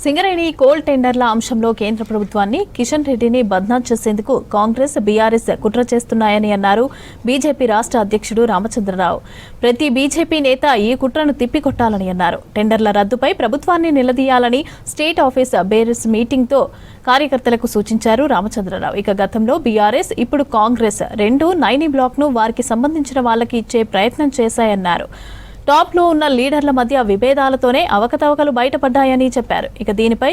Singareni coal టెండర్ల అంశంలో కేంద్ర ప్రభుత్వాన్ని కిషన్ రెడ్డిని బద్నాం చేసేందుకు కాంగ్రెస్ బీఆర్ఎస్ కుట్ర చేస్తున్నాయని అన్నారు బీజేపీ రాష్ట్ర అధ్యక్షుడు రామచంద్రరావు. ప్రతి బీజేపీ నేత ఈ కుట్రను తిప్పికొట్టాలని అన్నారు. టెండర్ల రద్దుపై ప్రభుత్వాన్ని నిలదీయాలని స్టేట్ ఆఫీస్ బేరర్స్ మీటింగ్తో కార్యకర్తలకు సూచించారు రామచంద్రరావు. ఇక గతంలో బీఆర్ఎస్, ఇప్పుడు కాంగ్రెస్ రెండు నైని బ్లాక్ను వారికి సంబంధించిన వాళ్ళకి ఇచ్చే ప్రయత్నం చేశాయన్నారు. టాప్లో ఉన్న లీడర్ల మధ్య విభేదాలతోనే అవకతవకలు బయటపడ్డాయని చెప్పారు. ఇక దీనిపై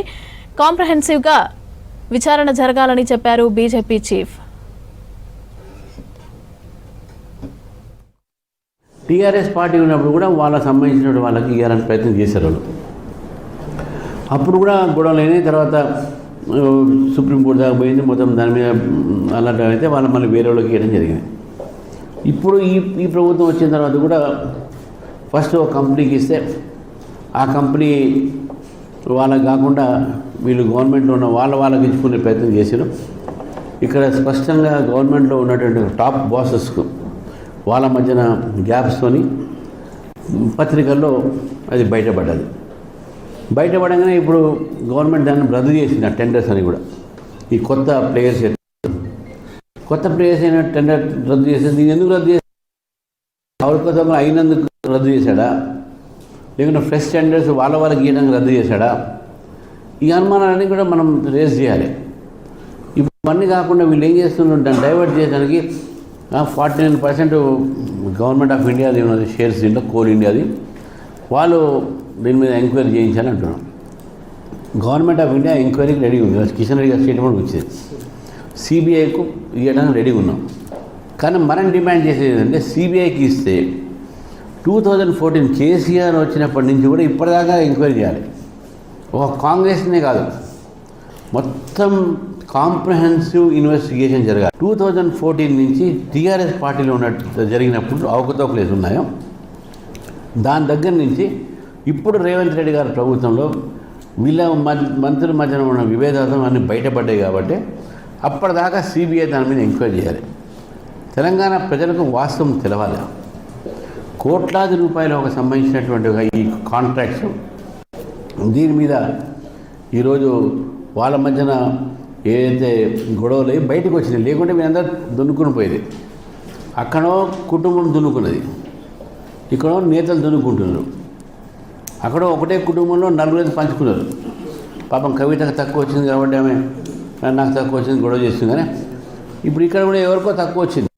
కాంప్రహెన్సివ్గా విచారణ జరగాలని చెప్పారు బీజేపీ చీఫ్. టీఆర్ఎస్ పార్టీ ఉన్నప్పుడు కూడా వాళ్ళకి సంబంధించిన వాళ్ళకి ఇవ్వాలని ప్రయత్నం చేశారు వాళ్ళు. అప్పుడు కూడా గొడవలు అయినాయి. తర్వాత సుప్రీంకోర్టు దాకా పోయింది. మొత్తం దాని మీద అలాంటి అయితే వాళ్ళు మళ్ళీ వేరే వాళ్ళకి ఇవ్వడం జరిగింది. ఇప్పుడు ఈ ప్రభుత్వం వచ్చిన తర్వాత కూడా ఫస్ట్ ఒక కంపెనీకి ఇస్తే ఆ కంపెనీ వాళ్ళకి కాకుండా వీళ్ళు గవర్నమెంట్లో ఉన్న వాళ్ళకి ఇచ్చుకునే ప్రయత్నం చేశారు. ఇక్కడ స్పష్టంగా గవర్నమెంట్లో ఉన్నటువంటి టాప్ బాసెస్కు వాళ్ళ మధ్యన గ్యాప్స్తోని పత్రికల్లో అది బయటపడగానే ఇప్పుడు గవర్నమెంట్ దాన్ని రద్దు చేసింది. ఆ టెండర్స్ అని కూడా ఈ కొత్త ప్లేయర్స్ అయిన టెండర్ రద్దు చేసింది. దీన్ని ఎందుకు రద్దు చేసింది? అవకతవకలు అయినందుకు రద్దు చేశాడా, లేకుంటే ఫ్రెష్ టెండర్స్ వాళ్ళకి ఇవ్వడానికి రద్దు చేశాడా? ఈ అనుమానాలన్నీ కూడా మనం రేస్ చేయాలి. ఇప్పుడు అన్నీ కాకుండా వీళ్ళు ఏం చేస్తున్నారు, దాన్ని డైవర్ట్ చేయడానికి 49% గవర్నమెంట్ ఆఫ్ ఇండియాది ఉన్నది షేర్స్, దీంట్లో కోల్ ఇండియాది. వాళ్ళు దీని మీద ఎంక్వైరీ చేయించాలని అంటున్నాం. గవర్నమెంట్ ఆఫ్ ఇండియా ఎంక్వైరీకి రెడీ ఉంది. కిషన్ రెడ్డి గారి స్టేట్మెంట్ వచ్చింది. సిబిఐకు ఇవ్వడానికి రెడీగా ఉన్నాం. కానీ మనం డిమాండ్ చేసేది ఏంటంటే సిబిఐకి ఇస్తే 2014 కేసీఆర్ వచ్చినప్పటి నుంచి కూడా ఇప్పటిదాకా ఎంక్వైరీ చేయాలి. ఒక కాంగ్రెస్నే కాదు, మొత్తం కాంప్రహెన్సివ్ ఇన్వెస్టిగేషన్ జరగాలి. 2014 నుంచి టీఆర్ఎస్ పార్టీలో జరిగినప్పుడు అవకతవకలు ఉన్నాయో దాని దగ్గర నుంచి ఇప్పుడు రేవంత్ రెడ్డి గారి ప్రభుత్వంలో వీళ్ళ మంత్రుల మధ్యన ఉన్న విభేదాలు అన్నీ బయటపడ్డాయి. కాబట్టి అప్పటిదాకా సిబిఐ దాని మీద ఎంక్వైరీ చేయాలి. తెలంగాణ ప్రజలకు వాస్తవం తెలవాలి. కోట్లాది రూపాయలకు సంబంధించినటువంటి ఈ కాంట్రాక్ట్స్, దీని మీద ఈరోజు వాళ్ళ మధ్యన ఏదైతే గొడవలు బయటకు వచ్చినాయి, లేకుంటే మీరందరూ దున్నుకుని పోయేది. అక్కడో కుటుంబం దున్నుకున్నది, ఇక్కడో నేతలు దున్నుకుంటున్నారు. అక్కడో ఒకటే కుటుంబంలో 4 పంచుకున్నారు. పాపం కవితకు తక్కువ వచ్చింది కాబట్టి ఆమె నాకు తక్కువ వచ్చింది గొడవ చేస్తుంది. కానీ ఇప్పుడు ఇక్కడ కూడా ఎవరికో తక్కువ వచ్చింది.